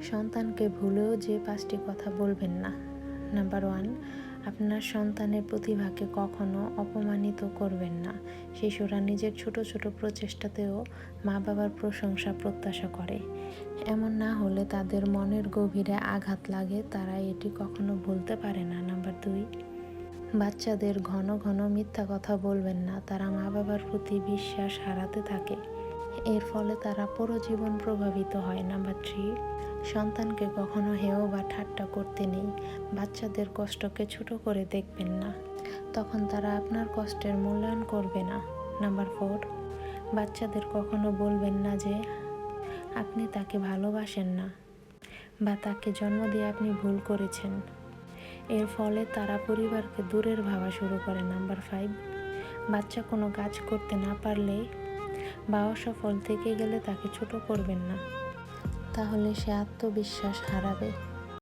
সন্তানকে ভুলেও যে 5টি কথা বলবেন না। নাম্বার 1, আপনার সন্তানের প্রতিভাকে কখনো অপমানিত করবেন না। শিশুরা নিজের ছোট ছোট প্রচেষ্টাতেও মা বাবার প্রশংসা প্রত্যাশা করে। এমন না হলে তাদের মনের গভীরে আঘাত লাগে, তারা এটি কখনো ভুলতে পারে না। নাম্বার 2, বাচ্চাদের ঘন ঘন মিথ্যা কথা বলবেন না। তারা মা বাবার প্রতি বিশ্বাস হারাতে থাকে, এর ফলে তারা পুরো জীবন প্রভাবিত হয়। নাম্বার 3, সন্তানকে কখনো হেয় বা ঠাট্টা করতে নেই। বাচ্চাদের কষ্টকে ছোট করে দেখবেন না, তখন তারা আপনার কষ্টের মূল্যায়ন করবে না। নাম্বার 4, বাচ্চাদের কখনো বলবেন না যে আপনি তাকে ভালোবাসেন না বা তাকে জন্ম দিয়ে আপনি ভুল করেছেন। এর ফলে তারা পরিবারকে দূরের ভাবা শুরু করে। নাম্বার 5, বাচ্চা কোনো কাজ করতে না পারলে বা অসফল থেকে গেলে তাকে ছোট করবেন না, তাহলে সে আত্মবিশ্বাস হারাবে।